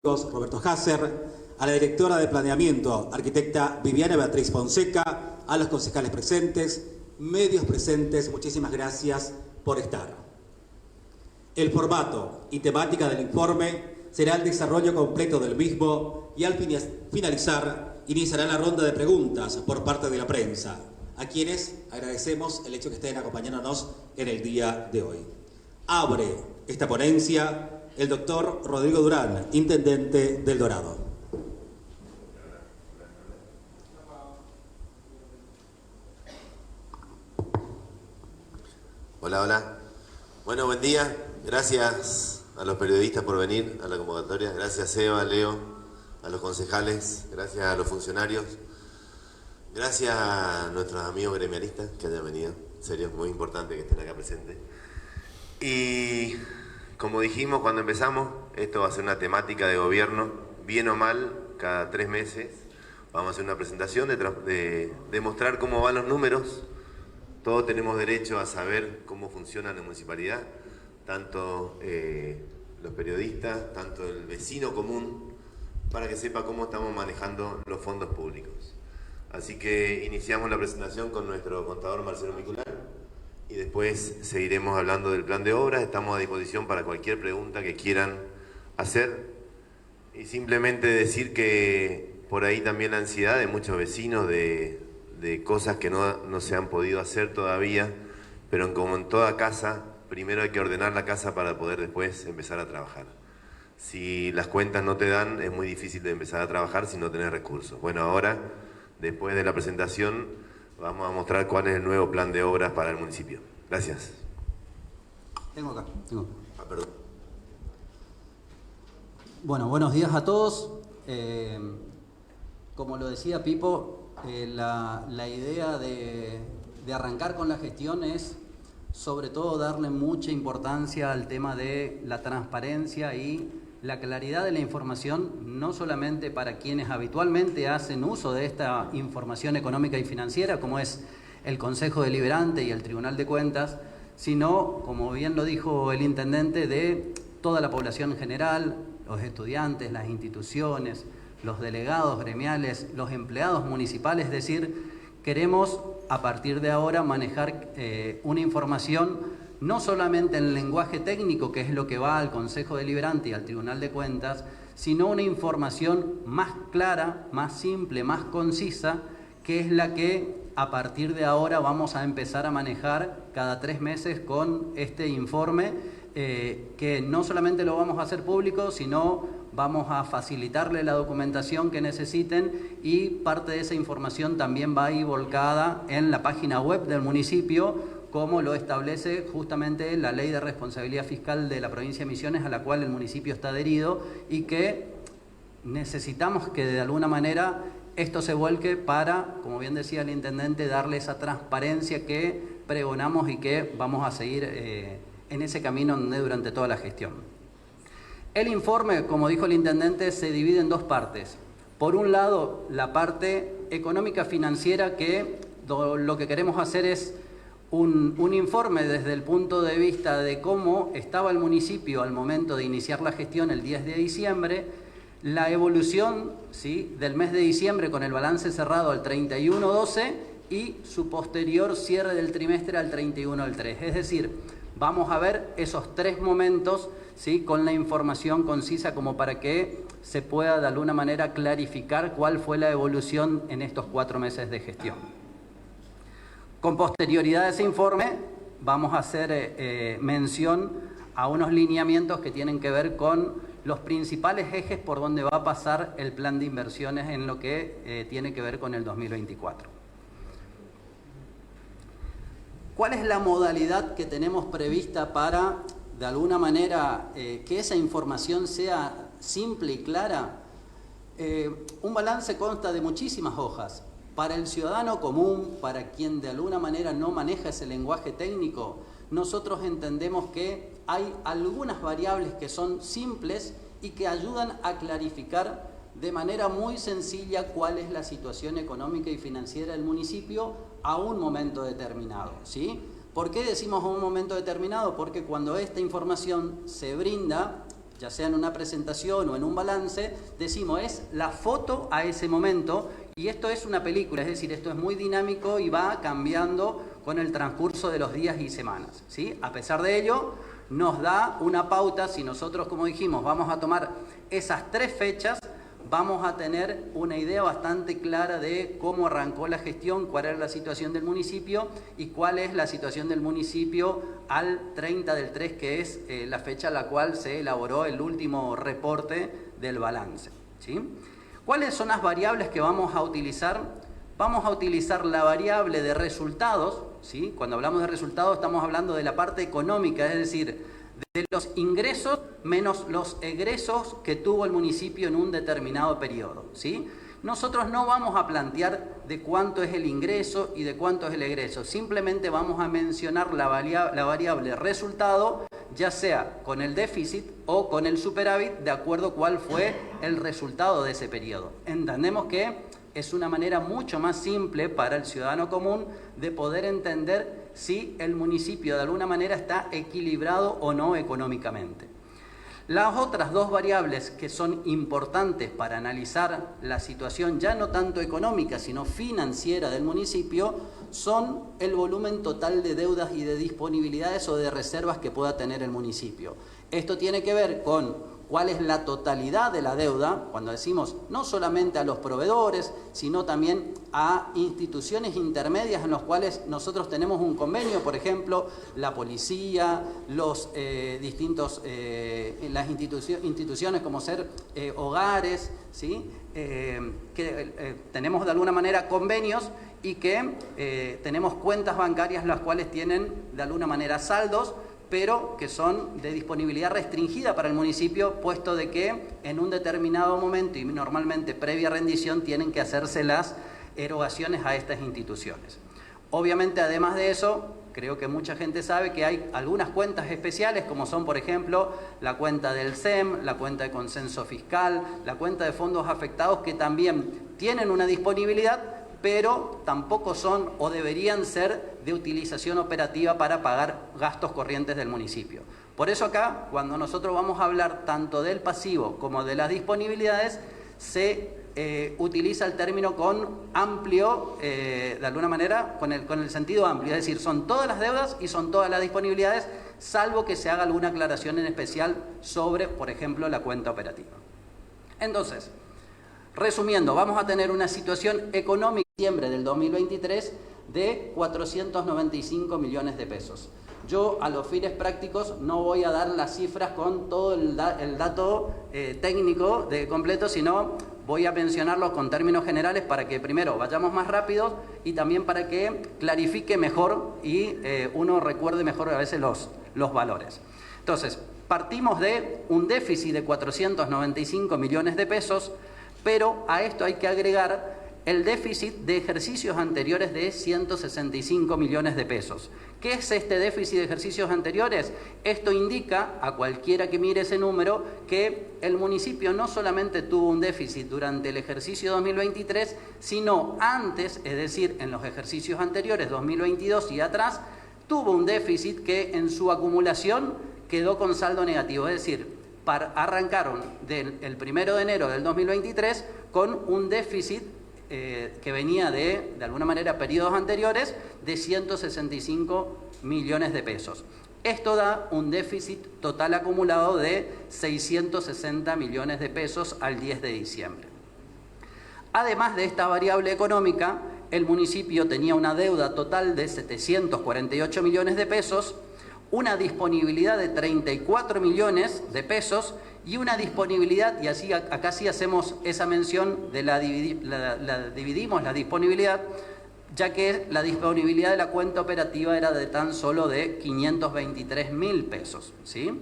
Roberto Hasser, a la directora de Planeamiento, arquitecta Viviana Beatriz Fonseca, a los concejales presentes, medios presentes, muchísimas gracias por estar. El formato y temática del informe será el desarrollo completo del mismo y al finalizar iniciará la ronda de preguntas por parte de la prensa, a quienes agradecemos el hecho que estén acompañándonos en el día de hoy. Abre esta ponencia el doctor Rodrigo Durán, intendente del Dorado. Hola, hola. Bueno, buen día. Gracias a los periodistas por venir a la convocatoria. Gracias, Eva, Leo, a los concejales. Gracias a los funcionarios. Gracias a nuestros amigos gremialistas que hayan venido. En serio, es muy importante que estén acá presentes. Y como dijimos cuando empezamos, esto va a ser una temática de gobierno, bien o mal, cada 3 meses. Vamos a hacer una presentación de mostrar cómo van los números. Todos tenemos derecho a saber cómo funciona la municipalidad, tanto los periodistas, tanto el vecino común, para que sepa cómo estamos manejando los fondos públicos. Así que iniciamos la presentación con nuestro contador Marcelo Micular y después seguiremos hablando del plan de obras. Estamos a disposición para cualquier pregunta que quieran hacer y simplemente decir que por ahí también la ansiedad de muchos vecinos de cosas que no se han podido hacer todavía, pero como en toda casa, primero hay que ordenar la casa para poder después empezar a trabajar. Si las cuentas no te dan, es muy difícil de empezar a trabajar si no tenés recursos. Bueno, ahora, después de la presentación, vamos a mostrar cuál es el nuevo plan de obras para el municipio. Gracias. Tengo acá. Perdón. Bueno, buenos días a todos. Como lo decía Pipo, la idea de arrancar con la gestión es sobre todo darle mucha importancia al tema de la transparencia y la claridad de la información, no solamente para quienes habitualmente hacen uso de esta información económica y financiera, como es el Consejo Deliberante y el Tribunal de Cuentas, sino, como bien lo dijo el intendente, de toda la población en general, los estudiantes, las instituciones, los delegados gremiales, los empleados municipales. Es decir, queremos a partir de ahora manejar una información no solamente en lenguaje técnico, que es lo que va al Consejo Deliberante y al Tribunal de Cuentas, sino una información más clara, más simple, más concisa, que es la que a partir de ahora vamos a empezar a manejar cada 3 meses con este informe, que no solamente lo vamos a hacer público, sino vamos a facilitarle la documentación que necesiten, y parte de esa información también va a ir volcada en la página web del municipio, como lo establece justamente la Ley de Responsabilidad Fiscal de la Provincia de Misiones, a la cual el municipio está adherido, y que necesitamos que de alguna manera esto se vuelque para, como bien decía el intendente, darle esa transparencia que pregonamos y que vamos a seguir en ese camino durante toda la gestión. El informe, como dijo el intendente, se divide en 2 partes. Por un lado, la parte económica financiera, que lo que queremos hacer es un informe desde el punto de vista de cómo estaba el municipio al momento de iniciar la gestión el 10 de diciembre, la evolución, ¿sí?, del mes de diciembre con el balance cerrado al 31/12 y su posterior cierre del trimestre al 31/3. Es decir, vamos a ver esos 3 momentos, ¿sí?, con la información concisa, como para que se pueda de alguna manera clarificar cuál fue la evolución en estos 4 meses de gestión. Con posterioridad a ese informe vamos a hacer mención a unos lineamientos que tienen que ver con los principales ejes por donde va a pasar el plan de inversiones en lo que tiene que ver con el 2024. ¿Cuál es la modalidad que tenemos prevista para, de alguna manera, que esa información sea simple y clara? Un balance consta de muchísimas hojas. Para el ciudadano común, para quien de alguna manera no maneja ese lenguaje técnico, nosotros entendemos que hay algunas variables que son simples y que ayudan a clarificar de manera muy sencilla cuál es la situación económica y financiera del municipio a un momento determinado, ¿sí? ¿Por qué decimos a un momento determinado? Porque cuando esta información se brinda, ya sea en una presentación o en un balance, decimos es la foto a ese momento, y esto es una película, es decir, esto es muy dinámico y va cambiando con el transcurso de los días y semanas, ¿sí? A pesar de ello, nos da una pauta. Si nosotros, como dijimos, vamos a tomar esas 3 fechas, vamos a tener una idea bastante clara de cómo arrancó la gestión, cuál era la situación del municipio y cuál es la situación del municipio al 30/3, que es la fecha a la cual se elaboró el último reporte del balance, ¿sí? ¿Cuáles son las variables que vamos a utilizar? Vamos a utilizar la variable de resultados, ¿sí? Cuando hablamos de resultados estamos hablando de la parte económica, es decir, de los ingresos menos los egresos que tuvo el municipio en un determinado periodo, ¿sí? Nosotros no vamos a plantear de cuánto es el ingreso y de cuánto es el egreso, simplemente vamos a mencionar la variable resultado, ya sea con el déficit o con el superávit, de acuerdo a cuál fue el resultado de ese periodo. Entendemos que es una manera mucho más simple para el ciudadano común de poder entender si el municipio de alguna manera está equilibrado o no económicamente. Las otras 2 variables que son importantes para analizar la situación ya no tanto económica sino financiera del municipio son el volumen total de deudas y de disponibilidades o de reservas que pueda tener el municipio. Esto tiene que ver con cuál es la totalidad de la deuda, cuando decimos no solamente a los proveedores, sino también a instituciones intermedias en las cuales nosotros tenemos un convenio, por ejemplo, la policía, las instituciones como ser hogares, ¿sí? Que tenemos de alguna manera convenios y que tenemos cuentas bancarias las cuales tienen de alguna manera saldos, pero que son de disponibilidad restringida para el municipio, puesto de que en un determinado momento y normalmente previa rendición tienen que hacerse las erogaciones a estas instituciones. Obviamente, además de eso, creo que mucha gente sabe que hay algunas cuentas especiales, como son, por ejemplo, la cuenta del SEM, la cuenta de consenso fiscal, la cuenta de fondos afectados, que también tienen una disponibilidad, pero tampoco son o deberían ser de utilización operativa para pagar gastos corrientes del municipio. Por eso acá, cuando nosotros vamos a hablar tanto del pasivo como de las disponibilidades, se utiliza el término con amplio, de alguna manera, con el sentido amplio, es decir, son todas las deudas y son todas las disponibilidades, salvo que se haga alguna aclaración en especial sobre, por ejemplo, la cuenta operativa. Entonces, resumiendo, vamos a tener una situación económica en diciembre del 2023 de 495 millones de pesos. Yo, a los fines prácticos, no voy a dar las cifras con todo el dato técnico de completo, sino voy a mencionarlos con términos generales para que primero vayamos más rápido y también para que clarifique mejor y uno recuerde mejor a veces los valores. Entonces, partimos de un déficit de 495 millones de pesos, pero a esto hay que agregar el déficit de ejercicios anteriores de 165 millones de pesos. ¿Qué es este déficit de ejercicios anteriores? Esto indica a cualquiera que mire ese número que el municipio no solamente tuvo un déficit durante el ejercicio 2023, sino antes, es decir, en los ejercicios anteriores, 2022 y atrás, tuvo un déficit que en su acumulación quedó con saldo negativo, es decir, arrancaron el 1 de enero del 2023 con un déficit que venía de alguna manera, periodos anteriores, de 165 millones de pesos. Esto da un déficit total acumulado de 660 millones de pesos al 10 de diciembre. Además de esta variable económica, el municipio tenía una deuda total de 748 millones de pesos, una disponibilidad de 34 millones de pesos y una disponibilidad, y así acá sí hacemos esa mención de dividimos la disponibilidad, ya que la disponibilidad de la cuenta operativa era de tan solo de 523.000 pesos, ¿sí?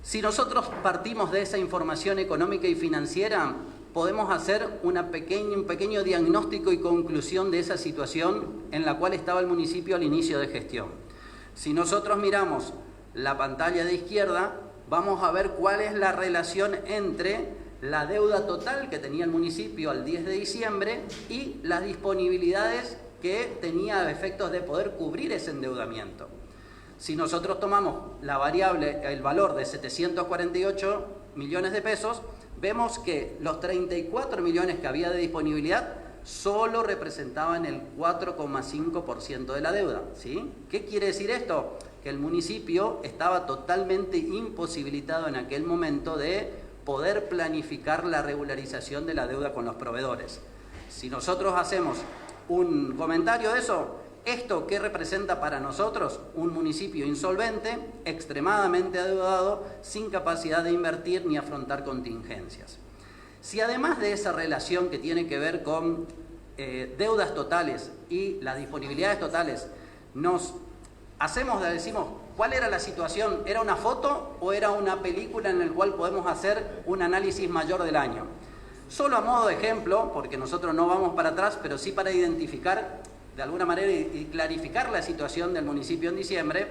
Si nosotros partimos de esa información económica y financiera, podemos hacer un pequeño diagnóstico y conclusión de esa situación en la cual estaba el municipio al inicio de gestión. Si nosotros miramos la pantalla de izquierda, vamos a ver cuál es la relación entre la deuda total que tenía el municipio al 10 de diciembre y las disponibilidades que tenía a efectos de poder cubrir ese endeudamiento. Si nosotros tomamos la variable, el valor de 748 millones de pesos, vemos que los 34 millones que había de disponibilidad solo representaban el 4,5% de la deuda, ¿sí? ¿Qué quiere decir esto? Que el municipio estaba totalmente imposibilitado en aquel momento de poder planificar la regularización de la deuda con los proveedores. Si nosotros hacemos un comentario de eso, ¿esto qué representa para nosotros? Un municipio insolvente, extremadamente adeudado, sin capacidad de invertir ni afrontar contingencias. Si además de esa relación que tiene que ver con deudas totales y las disponibilidades totales, nos decimos, ¿cuál era la situación? ¿Era una foto o era una película en la cual podemos hacer un análisis mayor del año? Solo a modo de ejemplo, porque nosotros no vamos para atrás, pero sí para identificar de alguna manera y clarificar la situación del municipio en diciembre.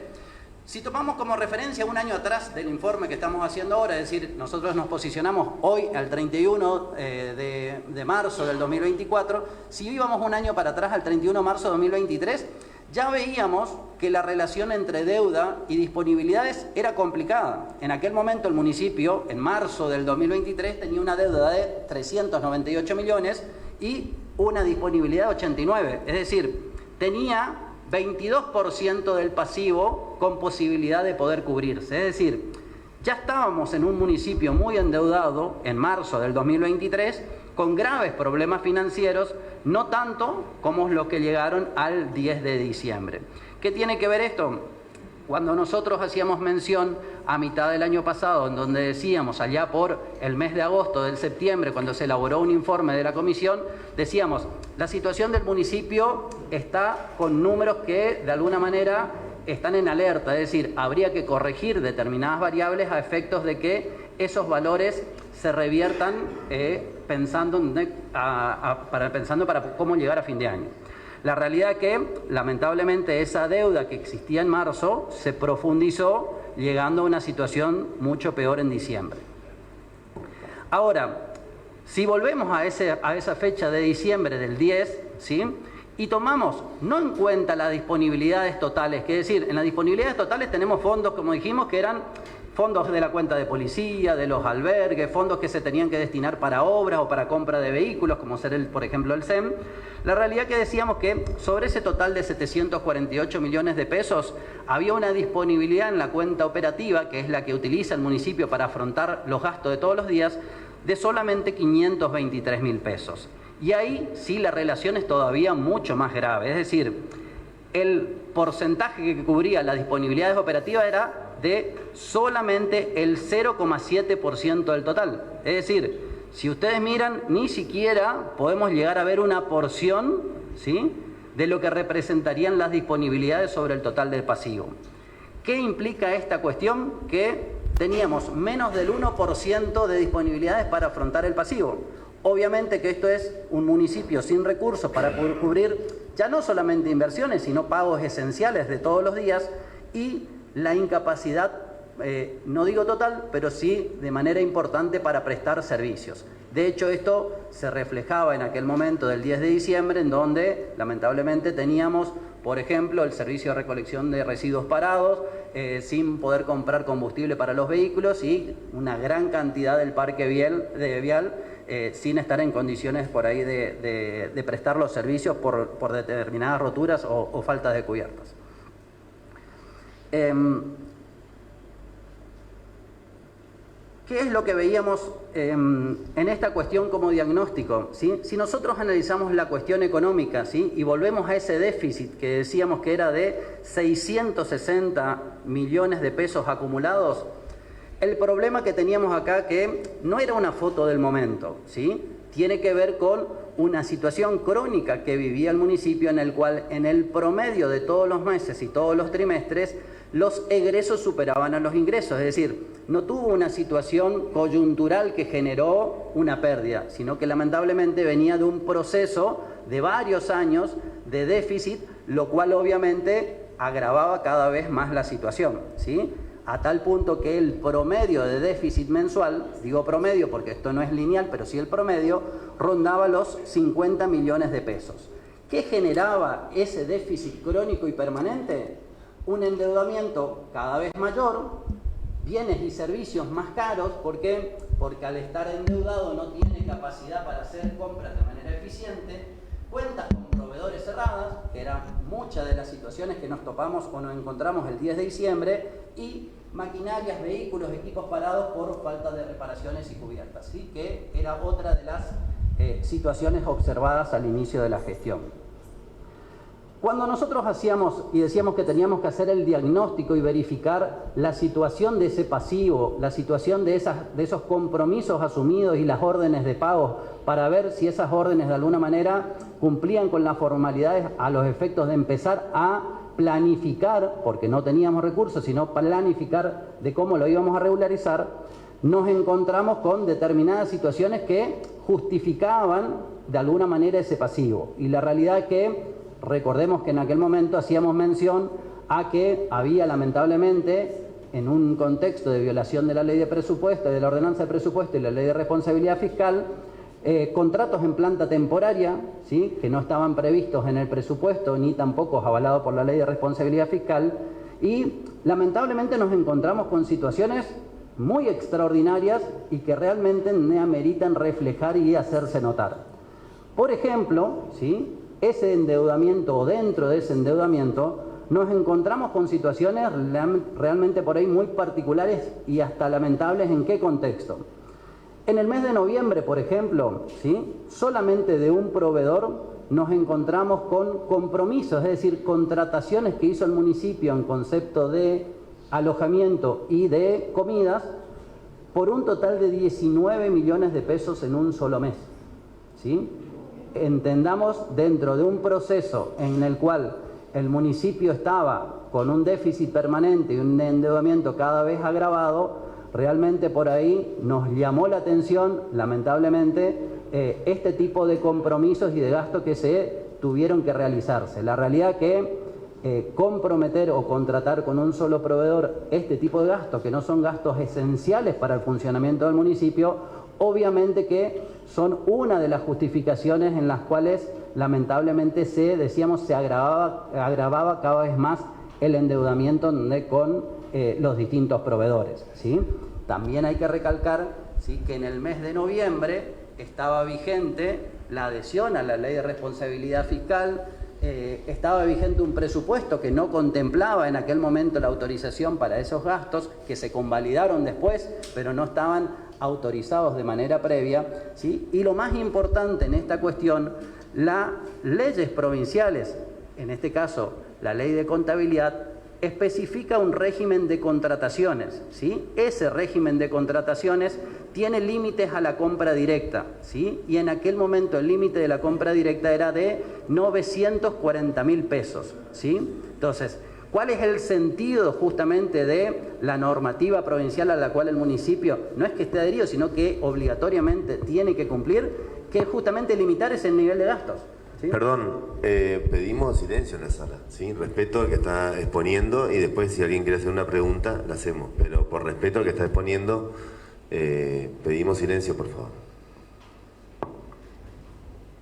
Si tomamos como referencia un año atrás del informe que estamos haciendo ahora, es decir, nosotros nos posicionamos hoy al 31 de marzo del 2024, si íbamos un año para atrás al 31 de marzo de 2023, ya veíamos que la relación entre deuda y disponibilidades era complicada. En aquel momento el municipio, en marzo del 2023, tenía una deuda de 398 millones y una disponibilidad de 89, es decir, tenía 22% del pasivo con posibilidad de poder cubrirse. Es decir, ya estábamos en un municipio muy endeudado en marzo del 2023 con graves problemas financieros, no tanto como los que llegaron al 10 de diciembre. ¿Qué tiene que ver esto? Cuando nosotros hacíamos mención a mitad del año pasado, en donde decíamos allá por el mes de agosto, del septiembre, cuando se elaboró un informe de la comisión, decíamos, la situación del municipio está con números que de alguna manera están en alerta, es decir, habría que corregir determinadas variables a efectos de que esos valores se reviertan pensando para cómo llegar a fin de año. La realidad es que, lamentablemente, esa deuda que existía en marzo se profundizó, llegando a una situación mucho peor en diciembre. Ahora, si volvemos a esa fecha de diciembre del 10, ¿sí?, y tomamos no en cuenta las disponibilidades totales, que es decir, en las disponibilidades totales tenemos fondos, como dijimos, que eran fondos de la cuenta de policía, de los albergues, fondos que se tenían que destinar para obras o para compra de vehículos, como ser, por ejemplo, el SEM. La realidad que decíamos que sobre ese total de 748 millones de pesos había una disponibilidad en la cuenta operativa, que es la que utiliza el municipio para afrontar los gastos de todos los días, de solamente 523.000 pesos. Y ahí sí la relación es todavía mucho más grave, es decir, el porcentaje que cubría las disponibilidades operativas era de solamente el 0,7% del total. Es decir, si ustedes miran, ni siquiera podemos llegar a ver una porción, ¿sí?, de lo que representarían las disponibilidades sobre el total del pasivo. ¿Qué implica esta cuestión? Que teníamos menos del 1% de disponibilidades para afrontar el pasivo. Obviamente que esto es un municipio sin recursos para poder cubrir ya no solamente inversiones, sino pagos esenciales de todos los días y la incapacidad, no digo total, pero sí de manera importante para prestar servicios. De hecho, esto se reflejaba en aquel momento del 10 de diciembre, en donde lamentablemente teníamos, por ejemplo, el servicio de recolección de residuos parados, sin poder comprar combustible para los vehículos y una gran cantidad del parque vial sin estar en condiciones por ahí de prestar los servicios por determinadas roturas o faltas de cubiertas. ¿Qué es lo que veíamos en esta cuestión como diagnóstico? ¿Sí? Si nosotros analizamos la cuestión económica, ¿sí?, y volvemos a ese déficit que decíamos que era de 660 millones de pesos acumulados, el problema que teníamos acá que no era una foto del momento, ¿sí?, tiene que ver con una situación crónica que vivía el municipio, en el cual en el promedio de todos los meses y todos los trimestres los egresos superaban a los ingresos, es decir, no tuvo una situación coyuntural que generó una pérdida, sino que lamentablemente venía de un proceso de varios años de déficit, lo cual obviamente agravaba cada vez más la situación, ¿sí?, a tal punto que el promedio de déficit mensual, digo promedio porque esto no es lineal, pero sí el promedio, rondaba los 50 millones de pesos. ¿Qué generaba ese déficit crónico y permanente? un endeudamiento cada vez mayor, bienes y servicios más caros. ¿Por qué? Porque al estar endeudado no tiene capacidad para hacer compras de manera eficiente, cuentas con proveedores cerradas, que eran muchas de las situaciones que nos topamos o nos encontramos el 10 de diciembre, y maquinarias, vehículos, equipos parados por falta de reparaciones y cubiertas, ¿sí? Que era otra de las situaciones observadas al inicio de la gestión. Cuando nosotros hacíamos y decíamos que teníamos que hacer el diagnóstico y verificar la situación de ese pasivo, la situación de esos compromisos asumidos y las órdenes de pago, para ver si esas órdenes de alguna manera cumplían con las formalidades a los efectos de empezar a planificar, porque no teníamos recursos, sino planificar de cómo lo íbamos a regularizar, nos encontramos con determinadas situaciones que justificaban de alguna manera ese pasivo. Y la realidad es que recordemos que en aquel momento hacíamos mención a que había lamentablemente, en un contexto de violación de la ley de presupuesto, de la ordenanza de presupuesto y la ley de responsabilidad fiscal, contratos en planta temporaria, ¿sí? Que no estaban previstos en el presupuesto ni tampoco avalados por la ley de responsabilidad fiscal, y lamentablemente nos encontramos con situaciones muy extraordinarias y que realmente ameritan reflejar y hacerse notar. Por ejemplo, ¿sí? Ese endeudamiento o dentro de ese endeudamiento nos encontramos con situaciones realmente por ahí muy particulares y hasta lamentables. ¿En qué contexto? En el mes de noviembre, por ejemplo, ¿sí? Solamente de un proveedor nos encontramos con compromisos, es decir, contrataciones que hizo el municipio en concepto de alojamiento y de comidas por un total de 19 millones de pesos en un solo mes, ¿sí? Entendamos, dentro de un proceso en el cual el municipio estaba con un déficit permanente y un endeudamiento cada vez agravado, realmente por ahí nos llamó la atención, lamentablemente, este tipo de compromisos y de gastos que se tuvieron que realizarse. La realidad que comprometer o contratar con un solo proveedor este tipo de gastos, que no son gastos esenciales para el funcionamiento del municipio, obviamente que son una de las justificaciones en las cuales lamentablemente se agravaba cada vez más el endeudamiento con los distintos proveedores, ¿sí? También hay que recalcar, ¿sí?, que en el mes de noviembre estaba vigente la adhesión a la ley de responsabilidad fiscal, estaba vigente un presupuesto que no contemplaba en aquel momento la autorización para esos gastos, que se convalidaron después, pero no estaban autorizados de manera previa, ¿sí? Y lo más importante en esta cuestión, las leyes provinciales, en este caso la ley de contabilidad, especifica un régimen de contrataciones, ¿sí? Ese régimen de contrataciones tiene límites a la compra directa, ¿sí? Y en aquel momento el límite de la compra directa era de 940.000 pesos, ¿sí? Entonces, ¿cuál es el sentido justamente de la normativa provincial a la cual el municipio no es que esté adherido, sino que obligatoriamente tiene que cumplir, que es justamente limitar ese nivel de gastos? ¿Sí? Perdón, pedimos silencio en la sala, ¿sí? Respeto al que está exponiendo, y después si alguien quiere hacer una pregunta, la hacemos, pero por respeto al que está exponiendo, pedimos silencio, por favor.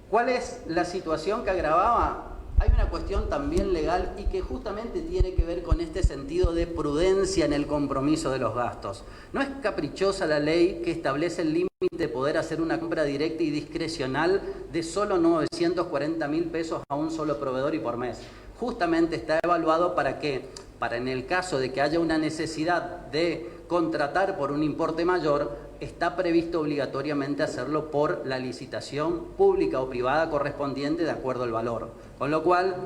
¿Cuál es la situación que agravaba? Hay una cuestión también legal y que justamente tiene que ver con este sentido de prudencia en el compromiso de los gastos. No es caprichosa la ley que establece el límite de poder hacer una compra directa y discrecional de solo 940.000 pesos a un solo proveedor y por mes. Justamente está evaluado para que, para en el caso de que haya una necesidad de contratar por un importe mayor, está previsto obligatoriamente hacerlo por la licitación pública o privada correspondiente de acuerdo al valor. Con lo cual,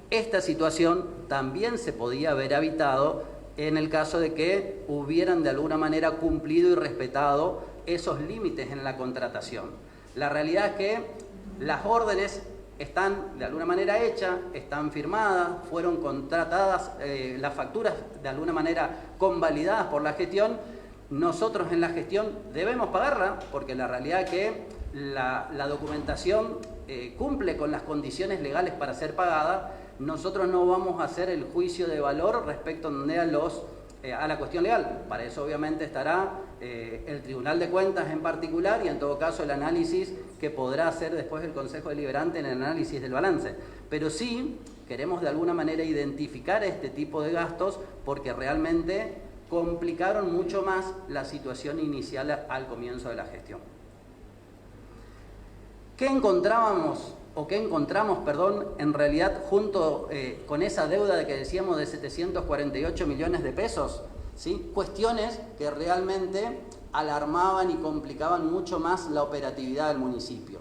esta situación también se podía haber evitado en el caso de que hubieran de alguna manera cumplido y respetado esos límites en la contratación. La realidad es que las órdenes están de alguna manera hechas, están firmadas, fueron contratadas, las facturas de alguna manera convalidadas por la gestión. Nosotros en la gestión debemos pagarla porque la realidad es que la documentación cumple con las condiciones legales para ser pagada. Nosotros no vamos a hacer el juicio de valor respecto a los a la cuestión legal. Para eso obviamente estará el Tribunal de Cuentas en particular y en todo caso el análisis que podrá hacer después el Consejo Deliberante en el análisis del balance. Pero sí queremos de alguna manera identificar este tipo de gastos porque realmente complicaron mucho más la situación inicial al comienzo de la gestión. ¿Qué encontramos en realidad junto con esa deuda de que decíamos de 748 millones de pesos? ¿Sí? Cuestiones que realmente alarmaban y complicaban mucho más la operatividad del municipio.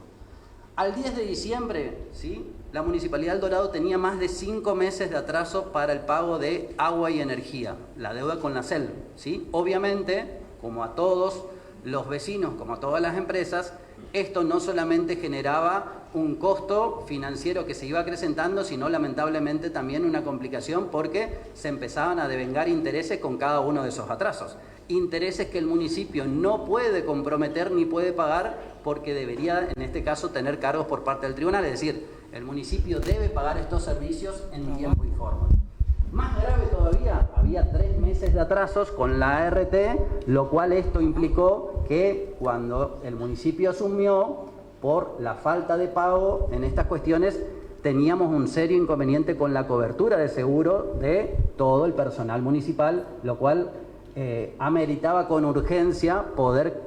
Al 10 de diciembre, ¿sí?, la Municipalidad del Dorado tenía más de 5 meses de atraso para el pago de agua y energía, la deuda con la CEL, ¿sí? Obviamente, como a todos los vecinos, como a todas las empresas, esto no solamente generaba un costo financiero que se iba acrecentando, sino lamentablemente también una complicación porque se empezaban a devengar intereses con cada uno de esos atrasos. Intereses que el municipio no puede comprometer ni puede pagar porque debería, en este caso, tener cargos por parte del tribunal, es decir, el municipio debe pagar estos servicios en tiempo y forma. Más grave todavía, había 3 meses de atrasos con la ART, lo cual esto implicó que cuando el municipio asumió, por la falta de pago en estas cuestiones, teníamos un serio inconveniente con la cobertura de seguro de todo el personal municipal, lo cual ameritaba con urgencia poder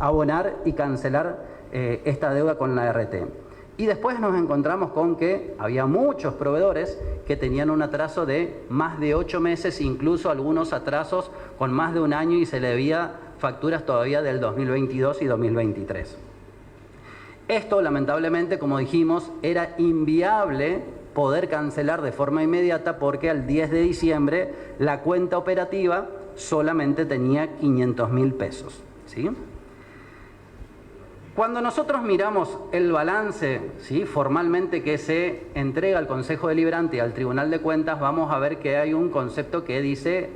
abonar y cancelar esta deuda con la ART. Y después nos encontramos con que había muchos proveedores que tenían un atraso de más de 8 meses, incluso algunos atrasos con más de un año y se le debía facturas todavía del 2022 y 2023. Esto, lamentablemente, como dijimos, era inviable poder cancelar de forma inmediata porque al 10 de diciembre la cuenta operativa solamente tenía 500.000 pesos, ¿sí? Cuando nosotros miramos el balance, ¿sí?, formalmente que se entrega al Consejo Deliberante y al Tribunal de Cuentas, vamos a ver que hay un concepto que dice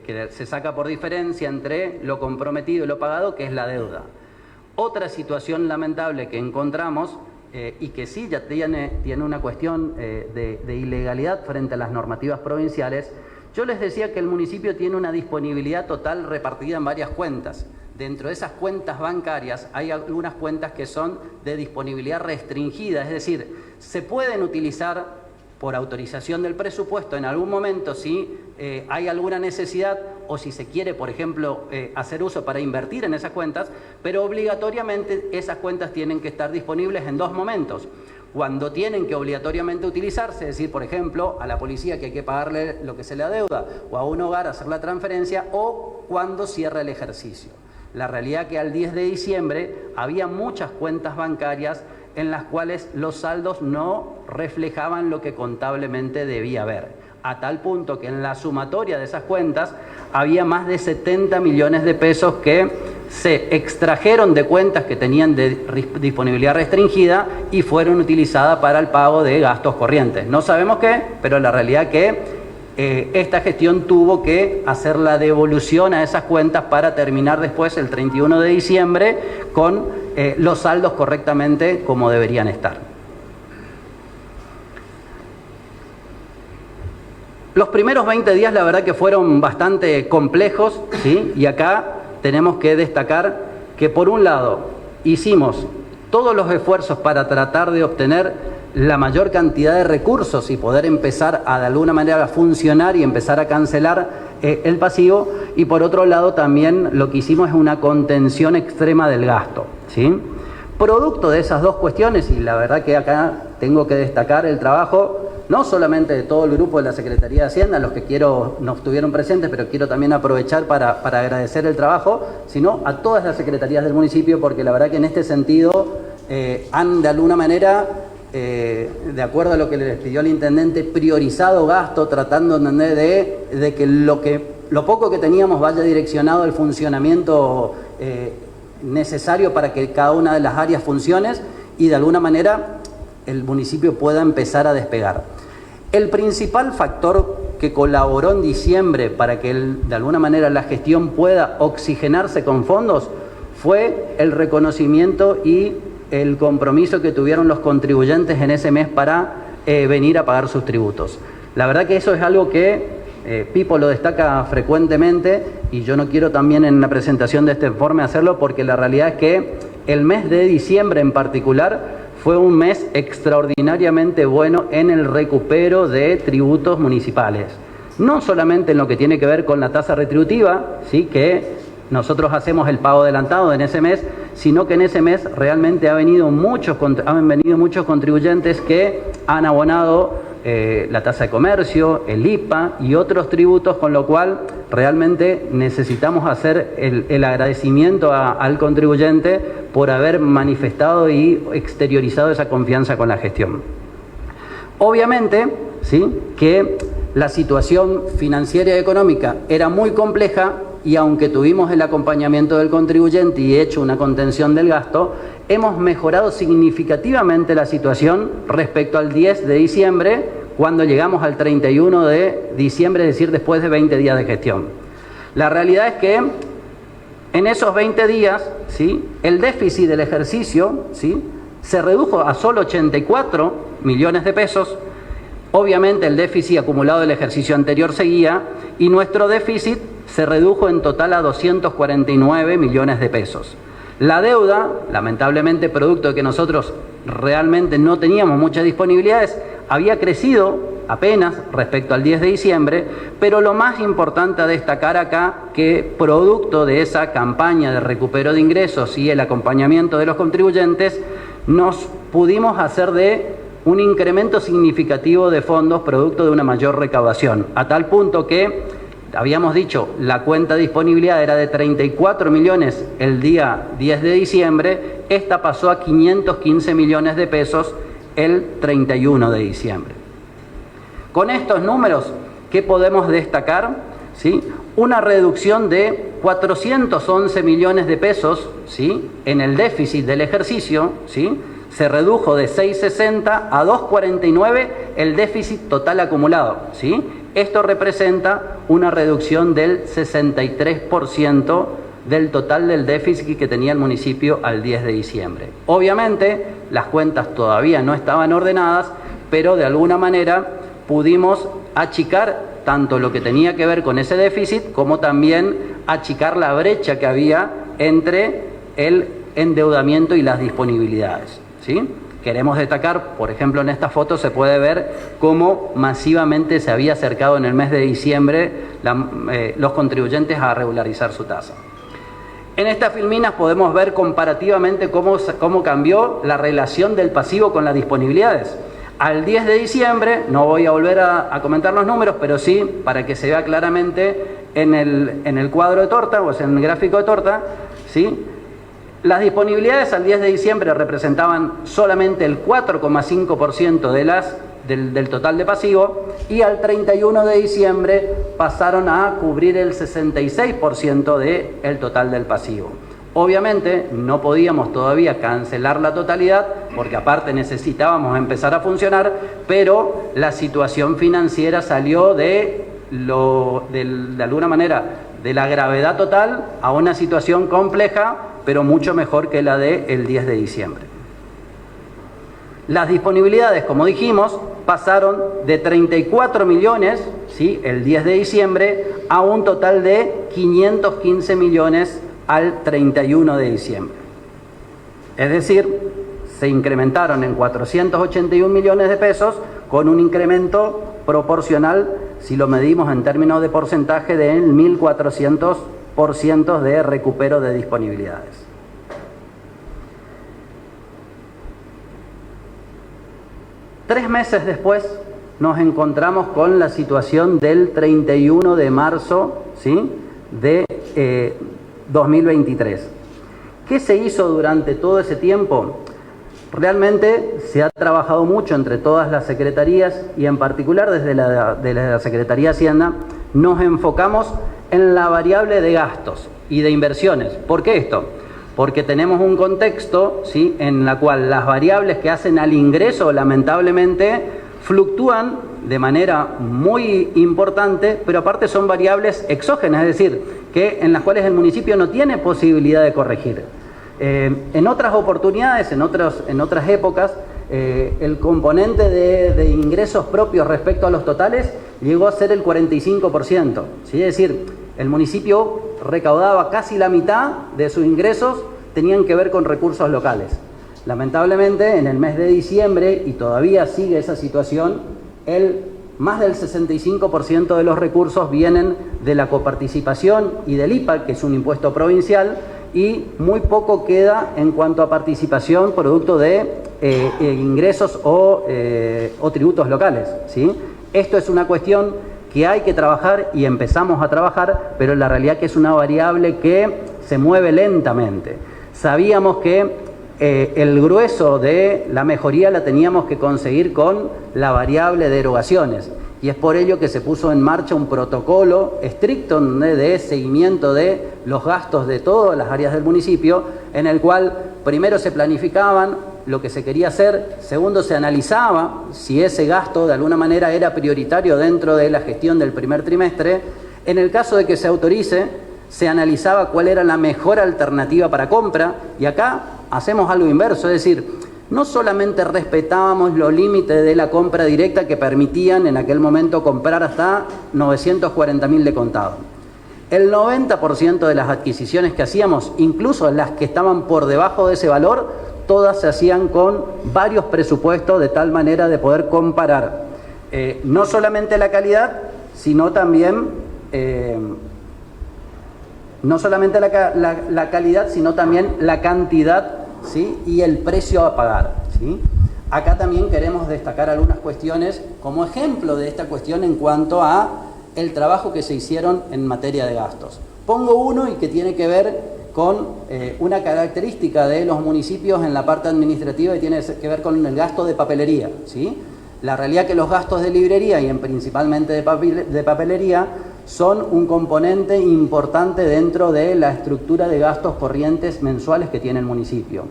que se saca por diferencia entre lo comprometido y lo pagado, que es la deuda. Otra situación lamentable que encontramos y que sí ya tiene una cuestión de ilegalidad frente a las normativas provinciales, yo les decía que el municipio tiene una disponibilidad total repartida en varias cuentas. Dentro de esas cuentas bancarias hay algunas cuentas que son de disponibilidad restringida, es decir, se pueden utilizar por autorización del presupuesto en algún momento si hay alguna necesidad o si se quiere, por ejemplo, hacer uso para invertir en esas cuentas, pero obligatoriamente esas cuentas tienen que estar disponibles en 2 momentos. Cuando tienen que obligatoriamente utilizarse, es decir, por ejemplo, a la policía que hay que pagarle lo que se le adeuda, o a un hogar hacer la transferencia, o cuando cierra el ejercicio. La realidad es que al 10 de diciembre había muchas cuentas bancarias en las cuales los saldos no reflejaban lo que contablemente debía haber, a tal punto que en la sumatoria de esas cuentas había más de 70 millones de pesos que se extrajeron de cuentas que tenían de disponibilidad restringida y fueron utilizadas para el pago de gastos corrientes. No sabemos qué, pero la realidad es que esta gestión tuvo que hacer la devolución a esas cuentas para terminar después, el 31 de diciembre, con los saldos correctamente como deberían estar. Los primeros 20 días la verdad que fueron bastante complejos, ¿sí? Y acá tenemos que destacar que por un lado hicimos todos los esfuerzos para tratar de obtener la mayor cantidad de recursos y poder empezar de alguna manera a funcionar y empezar a cancelar el pasivo, y por otro lado también lo que hicimos es una contención extrema del gasto, ¿sí? Producto de esas dos cuestiones, y la verdad que acá tengo que destacar el trabajo no solamente de todo el grupo de la Secretaría de Hacienda, los que no estuvieron presentes, pero quiero también aprovechar para agradecer el trabajo, sino a todas las secretarías del municipio, porque la verdad que en este sentido han de alguna manera, de acuerdo a lo que les pidió el intendente, priorizado gasto, tratando de que lo poco que teníamos vaya direccionado al funcionamiento necesario para que cada una de las áreas funcione y de alguna manera el municipio pueda empezar a despegar. El principal factor que colaboró en diciembre para que de alguna manera la gestión pueda oxigenarse con fondos fue el reconocimiento y el compromiso que tuvieron los contribuyentes en ese mes para venir a pagar sus tributos. La verdad que eso es algo que Pipo lo destaca frecuentemente y yo no quiero también en la presentación de este informe hacerlo porque la realidad es que el mes de diciembre en particular fue un mes extraordinariamente bueno en el recupero de tributos municipales. No solamente en lo que tiene que ver con la tasa retributiva, ¿sí?, que nosotros hacemos el pago adelantado en ese mes, sino que en ese mes realmente han venido muchos contribuyentes que han abonado la tasa de comercio, el IPA y otros tributos, con lo cual realmente necesitamos hacer el agradecimiento al contribuyente por haber manifestado y exteriorizado esa confianza con la gestión. Obviamente, ¿sí?, que la situación financiera y económica era muy compleja y aunque tuvimos el acompañamiento del contribuyente y hecho una contención del gasto, hemos mejorado significativamente la situación respecto al 10 de diciembre, cuando llegamos al 31 de diciembre, es decir, después de 20 días de gestión. La realidad es que en esos 20 días, ¿sí?, el déficit del ejercicio, ¿sí?, se redujo a solo 84 millones de pesos. Obviamente el déficit acumulado del ejercicio anterior seguía y nuestro déficit se redujo en total a 249 millones de pesos. La deuda, lamentablemente producto de que nosotros realmente no teníamos muchas disponibilidades, había crecido apenas respecto al 10 de diciembre, pero lo más importante a destacar acá, que producto de esa campaña de recupero de ingresos y el acompañamiento de los contribuyentes, nos pudimos hacer de un incremento significativo de fondos producto de una mayor recaudación, a tal punto que habíamos dicho, la cuenta de disponibilidad era de 34 millones el día 10 de diciembre, esta pasó a 515 millones de pesos el 31 de diciembre. Con estos números, ¿qué podemos destacar? ¿Sí? Una reducción de 411 millones de pesos, ¿sí?, en el déficit del ejercicio, ¿sí?, se redujo de 660 a 249 el déficit total acumulado, ¿sí? Esto representa una reducción del 63% del total del déficit que tenía el municipio al 10 de diciembre. Obviamente, las cuentas todavía no estaban ordenadas, pero de alguna manera pudimos achicar tanto lo que tenía que ver con ese déficit, como también achicar la brecha que había entre el endeudamiento y las disponibilidades, ¿sí? Queremos destacar, por ejemplo, en esta foto se puede ver cómo masivamente se había acercado en el mes de diciembre los contribuyentes a regularizar su tasa. En estas filminas podemos ver comparativamente cómo cambió la relación del pasivo con las disponibilidades. Al 10 de diciembre, no voy a volver a comentar los números, pero sí para que se vea claramente en el cuadro de torta, o sea, en el gráfico de torta, ¿sí? Las disponibilidades al 10 de diciembre representaban solamente el 4,5% del total de pasivo y al 31 de diciembre pasaron a cubrir el 66% del total del pasivo. Obviamente no podíamos todavía cancelar la totalidad porque aparte necesitábamos empezar a funcionar, pero la situación financiera salió de alguna manera de la gravedad total a una situación compleja, pero mucho mejor que la del 10 de diciembre. Las disponibilidades, como dijimos, pasaron de 34 millones, ¿sí?, el 10 de diciembre a un total de 515 millones al 31 de diciembre. Es decir, se incrementaron en 481 millones de pesos con un incremento proporcional, si lo medimos en términos de porcentaje, del 1.400% de recupero de disponibilidades. Tres meses después nos encontramos con la situación del 31 de marzo, ¿sí?, de 2023. ¿Qué se hizo durante todo ese tiempo? Realmente se ha trabajado mucho entre todas las secretarías y en particular desde la Secretaría de Hacienda nos enfocamos en la variable de gastos y de inversiones. ¿Por qué esto? Porque tenemos un contexto, ¿sí?, en la cual las variables que hacen al ingreso lamentablemente fluctúan de manera muy importante, pero aparte son variables exógenas, es decir, en las cuales el municipio no tiene posibilidad de corregir. En otras oportunidades, en otras épocas, el componente de ingresos propios respecto a los totales llegó a ser el 45%. ¿Sí? Es decir, el municipio recaudaba casi la mitad de sus ingresos, tenían que ver con recursos locales. Lamentablemente, en el mes de diciembre, y todavía sigue esa situación, más del 65% de los recursos vienen de la coparticipación y del IPA, que es un impuesto provincial, y muy poco queda en cuanto a participación producto de ingresos o tributos locales, ¿sí? Esto es una cuestión que hay que trabajar y empezamos a trabajar, pero la realidad que es una variable que se mueve lentamente. Sabíamos que el grueso de la mejoría la teníamos que conseguir con la variable de erogaciones, y es por ello que se puso en marcha un protocolo estricto de seguimiento de los gastos de todas las áreas del municipio, en el cual primero se planificaban lo que se quería hacer, segundo se analizaba si ese gasto de alguna manera era prioritario dentro de la gestión del primer trimestre. En el caso de que se autorice, se analizaba cuál era la mejor alternativa para compra, y acá hacemos algo inverso, es decir, no solamente respetábamos los límites de la compra directa que permitían en aquel momento comprar hasta 940.000 de contado. El 90% de las adquisiciones que hacíamos, incluso las que estaban por debajo de ese valor, todas se hacían con varios presupuestos de tal manera de poder comparar no solamente la calidad, sino también la calidad, sino también la cantidad, ¿sí? Y el precio a pagar, ¿sí? Acá también queremos destacar algunas cuestiones como ejemplo de esta cuestión en cuanto a el trabajo que se hicieron en materia de gastos. Pongo uno y que tiene que ver con una característica de los municipios en la parte administrativa y tiene que ver con el gasto de papelería, ¿sí? La realidad que los gastos de librería y principalmente de papelería son un componente importante dentro de la estructura de gastos corrientes mensuales que tiene el municipio.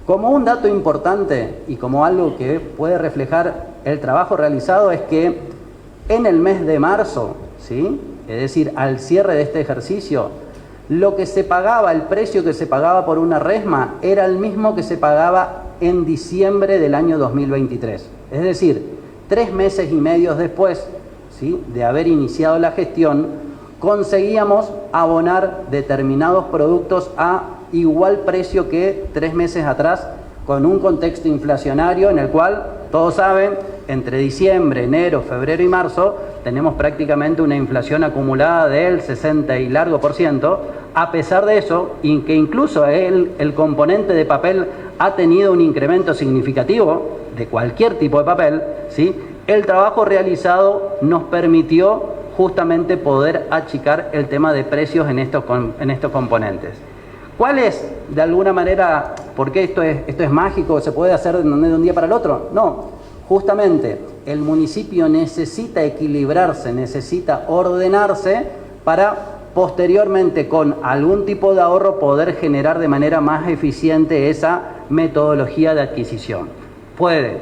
Como un dato importante y como algo que puede reflejar el trabajo realizado es que en el mes de marzo, ¿sí? Es decir, al cierre de este ejercicio, lo que se pagaba, el precio que se pagaba por una resma era el mismo que se pagaba en diciembre del año 2023. Es decir, 3 meses y medio después, ¿sí?, de haber iniciado la gestión, conseguíamos abonar determinados productos a igual precio que 3 meses atrás, con un contexto inflacionario en el cual, todos saben, entre diciembre, enero, febrero y marzo, tenemos prácticamente una inflación acumulada del 60 y largo %. A pesar de eso, y que incluso el componente de papel ha tenido un incremento significativo de cualquier tipo de papel, ¿sí?, el trabajo realizado nos permitió justamente poder achicar el tema de precios en estos componentes. ¿Cuál es, de alguna manera, por qué esto es mágico, se puede hacer de un día para el otro? No, justamente el municipio necesita equilibrarse, necesita ordenarse para posteriormente con algún tipo de ahorro poder generar de manera más eficiente esa metodología de adquisición. Puede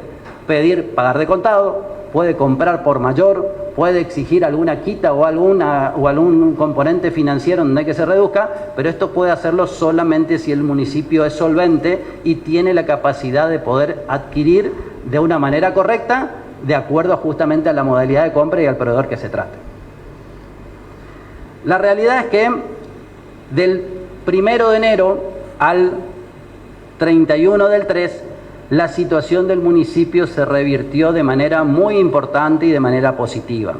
pagar de contado, puede comprar por mayor, puede exigir alguna quita o algún componente financiero donde hay que se reduzca, pero esto puede hacerlo solamente si el municipio es solvente y tiene la capacidad de poder adquirir de una manera correcta, de acuerdo justamente a la modalidad de compra y al proveedor que se trate. La realidad es que del 1 de enero al 31 del 3, la situación del municipio se revirtió de manera muy importante y de manera positiva.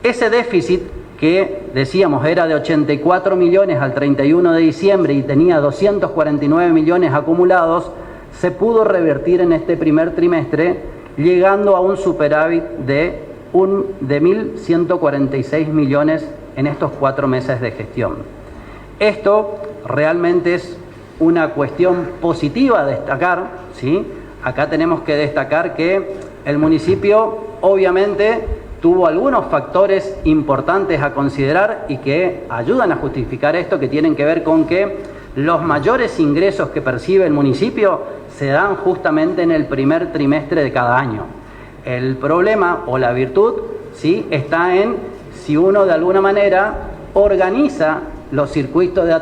Ese déficit que decíamos era de 84 millones al 31 de diciembre y tenía 249 millones acumulados, se pudo revertir en este primer trimestre, llegando a un superávit de 1.146 millones en estos 4 meses de gestión. Esto realmente es una cuestión positiva a destacar, ¿sí? Acá tenemos que destacar que el municipio obviamente tuvo algunos factores importantes a considerar y que ayudan a justificar esto, que tienen que ver con que los mayores ingresos que percibe el municipio se dan justamente en el primer trimestre de cada año. El problema o la virtud, ¿sí?, está en si uno de alguna manera organiza los circuitos de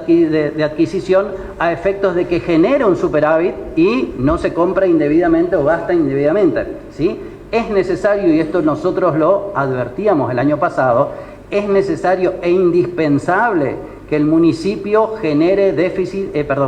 adquisición a efectos de que genere un superávit y no se compra indebidamente o gasta indebidamente, ¿sí? Es necesario, y esto nosotros lo advertíamos el año pasado, es necesario e indispensable que el municipio genere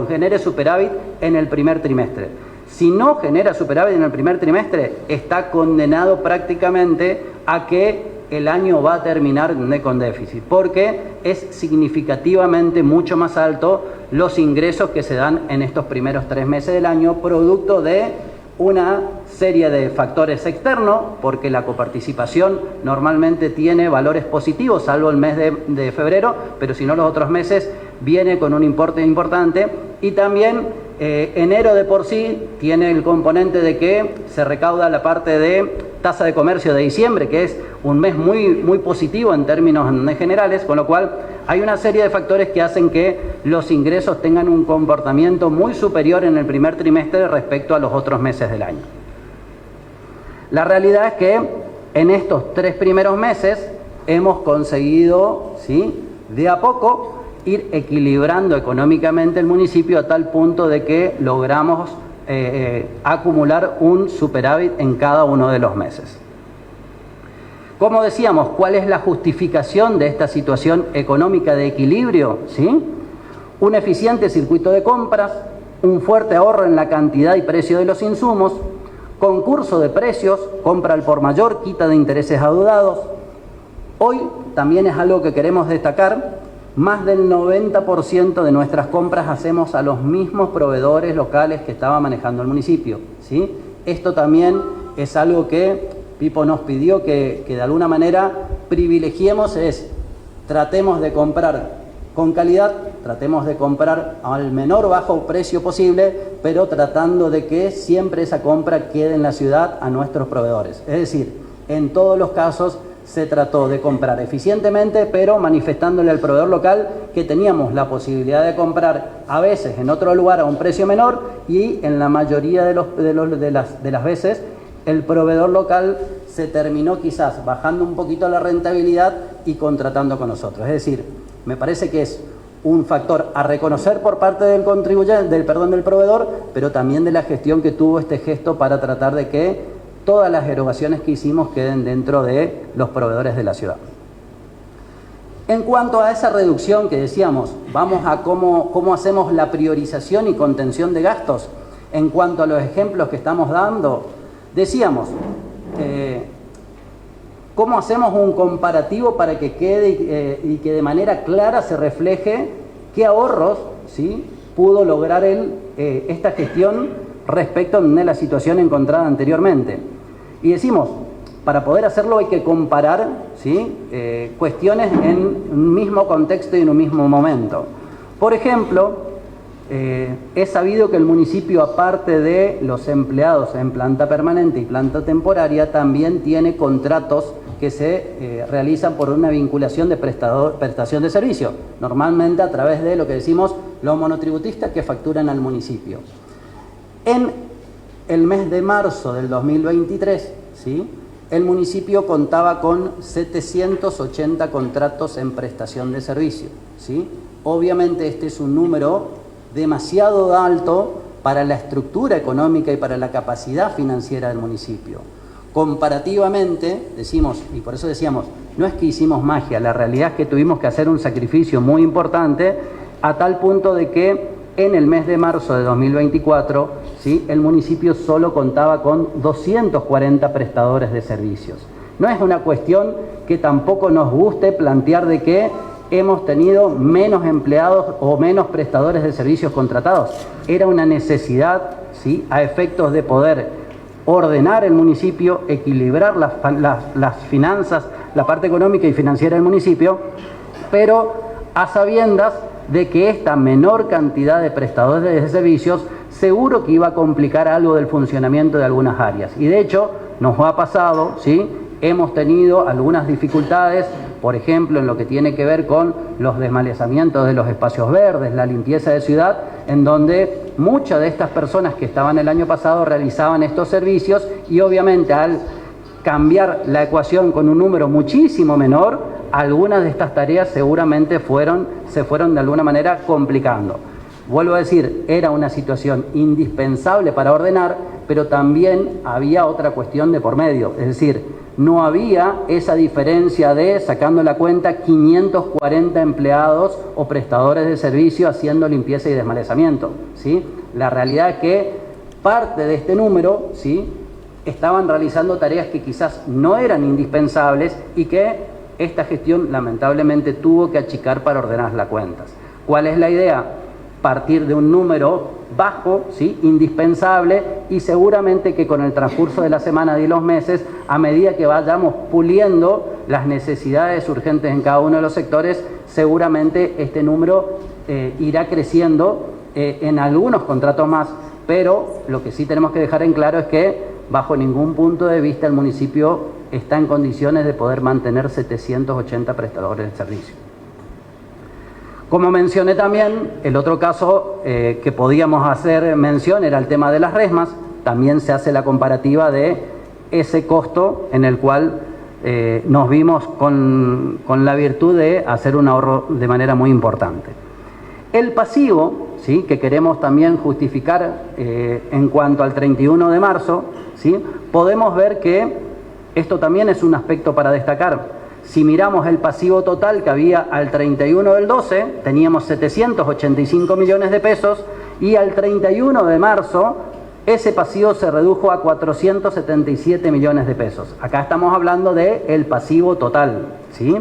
genere superávit en el primer trimestre. Si no genera superávit en el primer trimestre, está condenado prácticamente a que el año va a terminar con déficit, porque es significativamente mucho más alto los ingresos que se dan en estos primeros 3 meses del año, producto de una serie de factores externos, porque la coparticipación normalmente tiene valores positivos, salvo el mes de febrero, pero si no los otros meses viene con un importe importante, y también enero de por sí tiene el componente de que se recauda la parte de tasa de comercio de diciembre, que es un mes muy positivo en términos generales, con lo cual hay una serie de factores que hacen que los ingresos tengan un comportamiento muy superior en el primer trimestre respecto a los otros meses del año. La realidad es que en estos 3 primeros meses hemos conseguido, ¿sí?, de a poco ir equilibrando económicamente el municipio a tal punto de que logramos acumular un superávit en cada uno de los meses. Como decíamos, ¿cuál es la justificación de esta situación económica de equilibrio? ¿Sí? Un eficiente circuito de compras, un fuerte ahorro en la cantidad y precio de los insumos, concurso de precios, compra al por mayor, quita de intereses adeudados. Hoy también es algo que queremos destacar. Más del 90% de nuestras compras hacemos a los mismos proveedores locales que estaba manejando el municipio, ¿sí? Esto también es algo que Pipo nos pidió que de alguna manera privilegiemos, tratemos de comprar con calidad, tratemos de comprar al menor bajo precio posible, pero tratando de que siempre esa compra quede en la ciudad a nuestros proveedores. Es decir, en todos los casos se trató de comprar eficientemente, pero manifestándole al proveedor local que teníamos la posibilidad de comprar a veces en otro lugar a un precio menor, y en la mayoría de las veces el proveedor local se terminó quizás bajando un poquito la rentabilidad y contratando con nosotros. Es decir, me parece que es un factor a reconocer por parte del proveedor, pero también de la gestión que tuvo este gesto para tratar de que todas las erogaciones que hicimos queden dentro de los proveedores de la ciudad. En cuanto a esa reducción que decíamos, vamos a cómo hacemos la priorización y contención de gastos. En cuanto a los ejemplos que estamos dando, decíamos, ¿cómo hacemos un comparativo para que quede y que de manera clara se refleje qué ahorros, ¿sí?, pudo lograr esta gestión respecto de la situación encontrada anteriormente? Y decimos, para poder hacerlo hay que comparar, ¿sí?, cuestiones en un mismo contexto y en un mismo momento. Por ejemplo, es sabido que el municipio, aparte de los empleados en planta permanente y planta temporaria, también tiene contratos que se realizan por una vinculación de prestación de servicio, normalmente a través de lo que decimos los monotributistas que facturan al municipio. En el mes de marzo del 2023, ¿sí?, el municipio contaba con 780 contratos en prestación de servicio, ¿sí? Obviamente este es un número demasiado alto para la estructura económica y para la capacidad financiera del municipio. Comparativamente, decimos, y por eso decíamos, no es que hicimos magia, la realidad es que tuvimos que hacer un sacrificio muy importante, a tal punto de que en el mes de marzo de 2024, ¿sí?, el municipio solo contaba con 240 prestadores de servicios. No es una cuestión que tampoco nos guste plantear de que hemos tenido menos empleados o menos prestadores de servicios contratados. Era una necesidad, ¿sí?, a efectos de poder ordenar el municipio, equilibrar las finanzas, la parte económica y financiera del municipio, pero a sabiendas de que esta menor cantidad de prestadores de servicios seguro que iba a complicar algo del funcionamiento de algunas áreas. Y de hecho nos ha pasado, ¿sí?, hemos tenido algunas dificultades, por ejemplo, en lo que tiene que ver con los desmalezamientos de los espacios verdes, la limpieza de ciudad, en donde muchas de estas personas que estaban el año pasado realizaban estos servicios, y obviamente al cambiar la ecuación con un número muchísimo menor, algunas de estas tareas seguramente se fueron de alguna manera complicando. Vuelvo a decir, era una situación indispensable para ordenar, pero también había otra cuestión de por medio, es decir, no había esa diferencia de, sacando la cuenta, 540 empleados o prestadores de servicio haciendo limpieza y desmalezamiento, ¿sí? La realidad es que parte de este número, ¿sí?, estaban realizando tareas que quizás no eran indispensables y que esta gestión lamentablemente tuvo que achicar para ordenar las cuentas. ¿Cuál es la idea? Partir de un número bajo, ¿sí?, indispensable, y seguramente que con el transcurso de la semana y los meses, a medida que vayamos puliendo las necesidades urgentes en cada uno de los sectores, seguramente este número irá creciendo en algunos contratos más, pero lo que sí tenemos que dejar en claro es que bajo ningún punto de vista el municipio está en condiciones de poder mantener 780 prestadores de servicio. Como mencioné también, el otro caso que podíamos hacer mención era el tema de las resmas. También se hace la comparativa de ese costo en el cual nos vimos con la virtud de hacer un ahorro de manera muy importante. El pasivo, ¿sí?, que queremos también justificar en cuanto al 31 de marzo, ¿sí?, podemos ver que esto también es un aspecto para destacar. Si miramos el pasivo total que había al 31 del 12, teníamos 785 millones de pesos, y al 31 de marzo ese pasivo se redujo a 477 millones de pesos. Acá estamos hablando del pasivo total, ¿sí?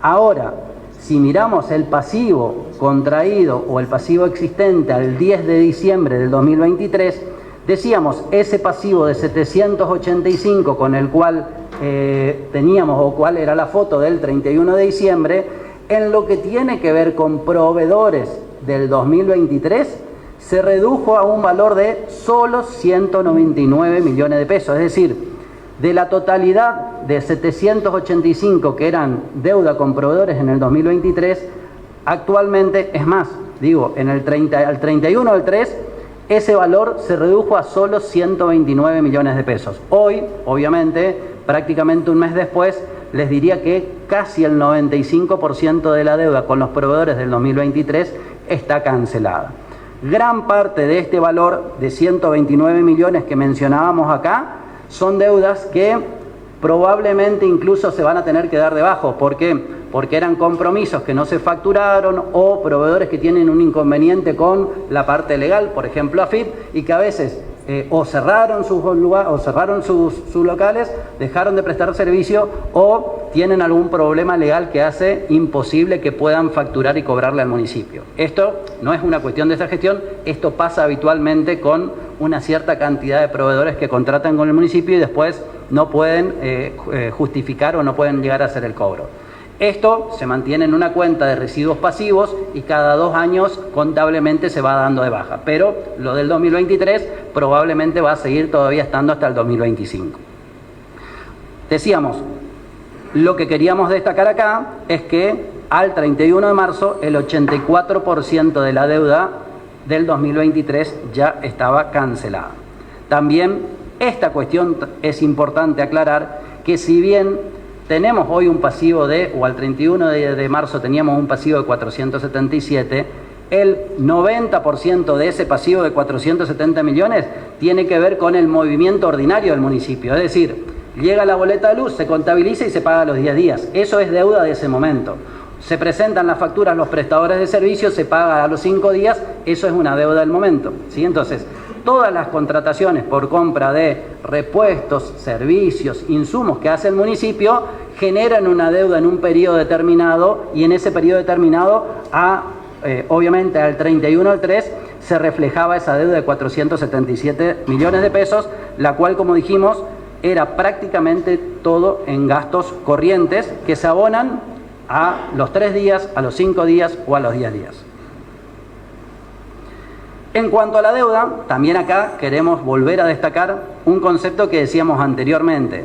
Ahora, si miramos el pasivo contraído o el pasivo existente al 10 de diciembre del 2023, decíamos, ese pasivo de 785 con el cual teníamos, o cuál era la foto del 31 de diciembre, en lo que tiene que ver con proveedores del 2023, se redujo a un valor de solo 199 millones de pesos. Es decir, de la totalidad de 785 que eran deuda con proveedores en el 2023, actualmente, es más, digo, en el al 31 del 3, ese valor se redujo a solo 129 millones de pesos. Hoy, obviamente, prácticamente un mes después, les diría que casi el 95% de la deuda con los proveedores del 2023 está cancelada. Gran parte de este valor de 129 millones que mencionábamos acá son deudas que probablemente incluso se van a tener que dar de bajo. ¿Por qué? Porque eran compromisos que no se facturaron o proveedores que tienen un inconveniente con la parte legal, por ejemplo AFIP, y que a veces o cerraron sus locales, dejaron de prestar servicio o tienen algún problema legal que hace imposible que puedan facturar y cobrarle al municipio. Esto no es una cuestión de esta gestión, esto pasa habitualmente con una cierta cantidad de proveedores que contratan con el municipio y después no pueden justificar o no pueden llegar a hacer el cobro. Esto se mantiene en una cuenta de residuos pasivos y cada 2 años contablemente se va dando de baja. Pero lo del 2023 probablemente va a seguir todavía estando hasta el 2025. Decíamos, lo que queríamos destacar acá es que al 31 de marzo el 84% de la deuda del 2023 ya estaba cancelada. También esta cuestión es importante aclarar que si bien tenemos hoy un pasivo o al 31 de marzo teníamos un pasivo de 477, el 90% de ese pasivo de 470 millones tiene que ver con el movimiento ordinario del municipio. Es decir, llega la boleta de luz, se contabiliza y se paga los 10 días. Eso es deuda de ese momento. Se presentan las facturas los prestadores de servicios, se paga a los 5 días, eso es una deuda del momento, ¿sí? Entonces, todas las contrataciones por compra de repuestos, servicios, insumos que hace el municipio generan una deuda en un periodo determinado y en ese periodo determinado, obviamente al 31 del 3, se reflejaba esa deuda de 477 millones de pesos, la cual, como dijimos, era prácticamente todo en gastos corrientes que se abonan a los 3 días, a los 5 días o a los 10 días. En cuanto a la deuda, también acá queremos volver a destacar un concepto que decíamos anteriormente.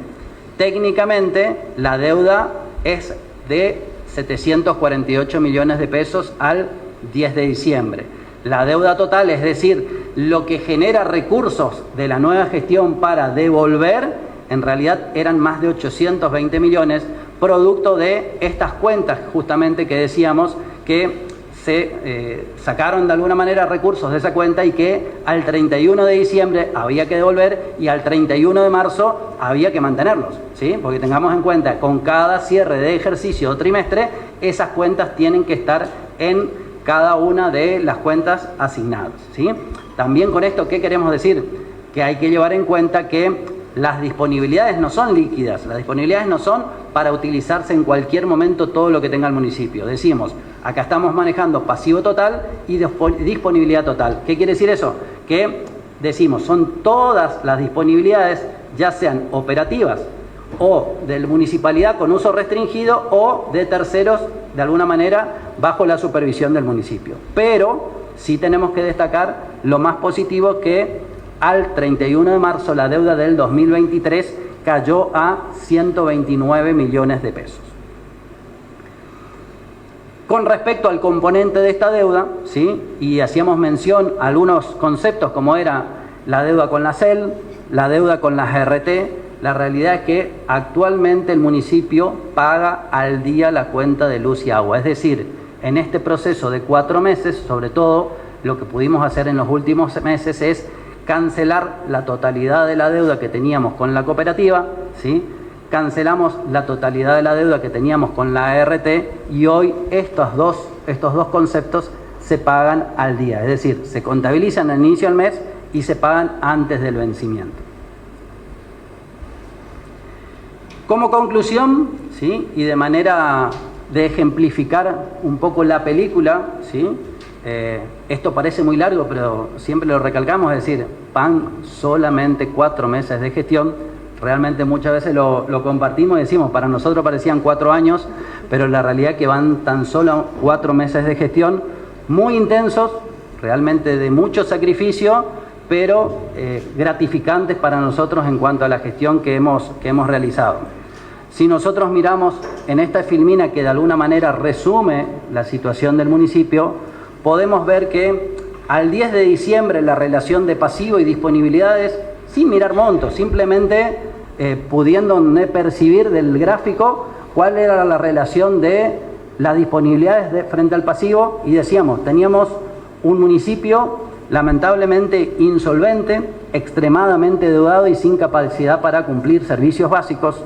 Técnicamente, la deuda es de 748 millones de pesos al 10 de diciembre. La deuda total, es decir, lo que genera recursos de la nueva gestión para devolver, en realidad eran más de 820 millones, producto de estas cuentas justamente que decíamos que se sacaron de alguna manera recursos de esa cuenta y que al 31 de diciembre había que devolver y al 31 de marzo había que mantenerlos, ¿sí? Porque tengamos en cuenta, con cada cierre de ejercicio o trimestre, esas cuentas tienen que estar en cada una de las cuentas asignadas, ¿sí? También con esto, ¿qué queremos decir? Que hay que llevar en cuenta que las disponibilidades no son líquidas, las disponibilidades no son para utilizarse en cualquier momento todo lo que tenga el municipio. Decimos, acá estamos manejando pasivo total y disponibilidad total. ¿Qué quiere decir eso? Que decimos, son todas las disponibilidades, ya sean operativas o de la municipalidad con uso restringido o de terceros, de alguna manera, bajo la supervisión del municipio. Pero sí tenemos que destacar lo más positivo, que al 31 de marzo la deuda del 2023 cayó a 129 millones de pesos. Con respecto al componente de esta deuda, ¿sí? Y hacíamos mención a algunos conceptos como era la deuda con la CEL, la deuda con las RT, la realidad es que actualmente el municipio paga al día la cuenta de luz y agua. Es decir, en este proceso de 4 meses, sobre todo, lo que pudimos hacer en los últimos meses es cancelar la totalidad de la deuda que teníamos con la cooperativa, ¿sí? Cancelamos la totalidad de la deuda que teníamos con la ART y hoy estos dos conceptos se pagan al día, es decir, se contabilizan al inicio del mes y se pagan antes del vencimiento. Como conclusión, ¿sí? Y de manera de ejemplificar un poco la película, ¿sí? Esto parece muy largo, pero siempre lo recalcamos, es decir, van solamente 4 meses de gestión. Realmente muchas veces lo compartimos y decimos, para nosotros parecían 4 años, pero la realidad es que van tan solo 4 meses de gestión, muy intensos, realmente de mucho sacrificio, pero gratificantes para nosotros en cuanto a la gestión que hemos realizado. Si nosotros miramos en esta filmina que de alguna manera resume la situación del municipio, podemos ver que al 10 de diciembre la relación de pasivo y disponibilidades, sin mirar montos, simplemente pudiendo percibir del gráfico cuál era la relación de las disponibilidades frente al pasivo, y decíamos, teníamos un municipio lamentablemente insolvente, extremadamente endeudado y sin capacidad para cumplir servicios básicos.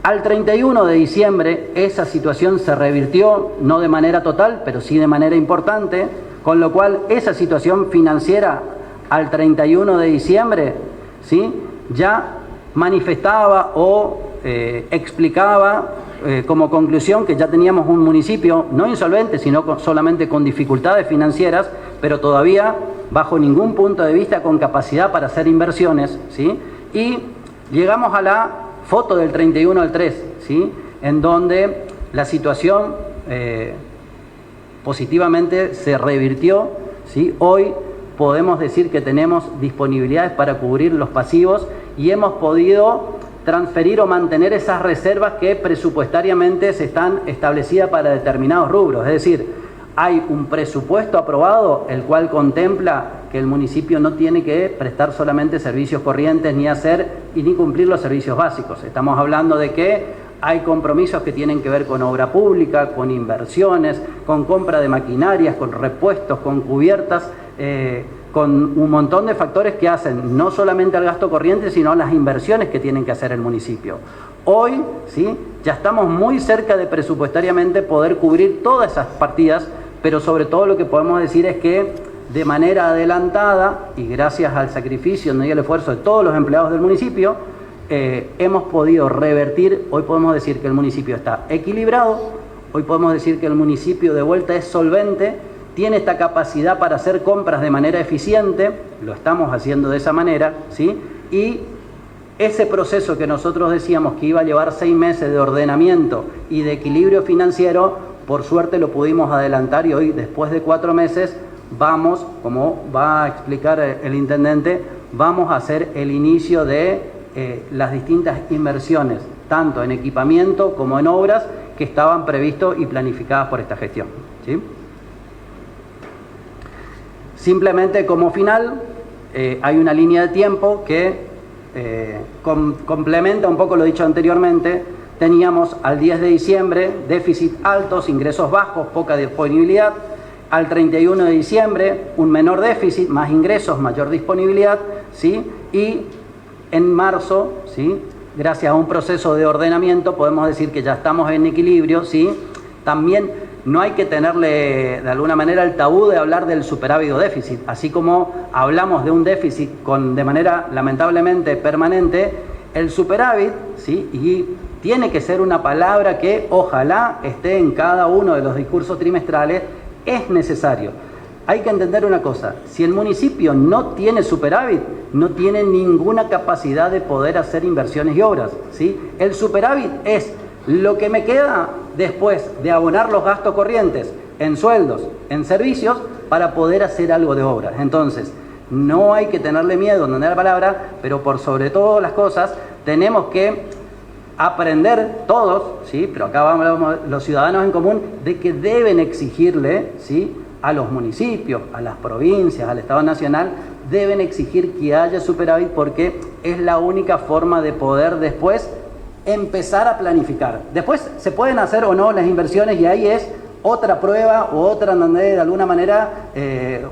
Al 31 de diciembre esa situación se revirtió, no de manera total, pero sí de manera importante, con lo cual esa situación financiera al 31 de diciembre, ¿sí? Ya manifestaba o explicaba como conclusión que ya teníamos un municipio no insolvente, sino solamente con dificultades financieras, pero todavía bajo ningún punto de vista con capacidad para hacer inversiones, ¿sí? Y llegamos a la foto del 31 al 3, ¿sí? En donde la situación positivamente se revirtió, ¿sí? Hoy podemos decir que tenemos disponibilidades para cubrir los pasivos y hemos podido transferir o mantener esas reservas que presupuestariamente se están establecidas para determinados rubros. Es decir, hay un presupuesto aprobado el cual contempla que el municipio no tiene que prestar solamente servicios corrientes ni cumplir los servicios básicos. Estamos hablando de que hay compromisos que tienen que ver con obra pública, con inversiones, con compra de maquinarias, con repuestos, con cubiertas, con un montón de factores que hacen no solamente al gasto corriente, sino a las inversiones que tienen que hacer el municipio. Hoy, ¿sí? Ya estamos muy cerca de presupuestariamente poder cubrir todas esas partidas, pero sobre todo lo que podemos decir es que de manera adelantada y gracias al sacrificio y al esfuerzo de todos los empleados del municipio, hemos podido revertir. Hoy podemos decir que el municipio está equilibrado, hoy podemos decir que el municipio de vuelta es solvente, tiene esta capacidad para hacer compras de manera eficiente, lo estamos haciendo de esa manera, ¿sí? Y ese proceso que nosotros decíamos que iba a llevar 6 meses de ordenamiento y de equilibrio financiero, por suerte lo pudimos adelantar y hoy, después de 4 meses, vamos, como va a explicar el intendente, vamos a hacer el inicio de las distintas inversiones, tanto en equipamiento como en obras que estaban previstos y planificadas por esta gestión, ¿sí? Simplemente como final, hay una línea de tiempo que complementa un poco lo dicho anteriormente. Teníamos al 10 de diciembre déficit altos, ingresos bajos, poca disponibilidad. al 31 de diciembre un menor déficit, más ingresos, mayor disponibilidad, ¿sí? Y en marzo, ¿sí?, gracias a un proceso de ordenamiento, podemos decir que ya estamos en equilibrio, ¿sí? También no hay que tenerle de alguna manera el tabú de hablar del superávit o déficit, así como hablamos de un déficit de manera lamentablemente permanente, el superávit, ¿sí?, y tiene que ser una palabra que ojalá esté en cada uno de los discursos trimestrales, es necesario. Hay que entender una cosa, si el municipio no tiene superávit, no tiene ninguna capacidad de poder hacer inversiones y obras, ¿sí? El superávit es lo que me queda después de abonar los gastos corrientes en sueldos, en servicios, para poder hacer algo de obras. Entonces, no hay que tenerle miedo, no es la palabra, pero por sobre todas las cosas, tenemos que aprender todos, ¿sí?, pero acá vamos los ciudadanos en común, de que deben exigirle, ¿sí?, a los municipios, a las provincias, al Estado Nacional, deben exigir que haya superávit porque es la única forma de poder después empezar a planificar. Después se pueden hacer o no las inversiones y ahí es otra prueba o otra, de alguna manera,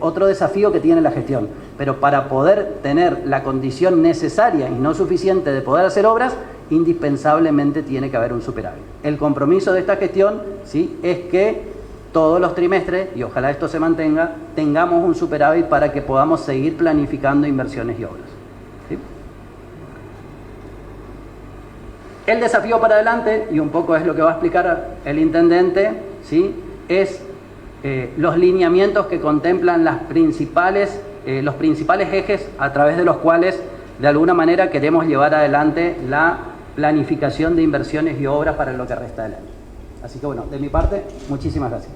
otro desafío que tiene la gestión. Pero para poder tener la condición necesaria y no suficiente de poder hacer obras, indispensablemente tiene que haber un superávit. El compromiso de esta gestión, ¿sí?, es que todos los trimestres, y ojalá esto se mantenga, tengamos un superávit para que podamos seguir planificando inversiones y obras, ¿sí? El desafío para adelante, y un poco es lo que va a explicar el intendente, ¿sí?, es los lineamientos que contemplan los principales ejes a través de los cuales de alguna manera queremos llevar adelante la planificación de inversiones y obras para lo que resta del año. Así que bueno, de mi parte, muchísimas gracias.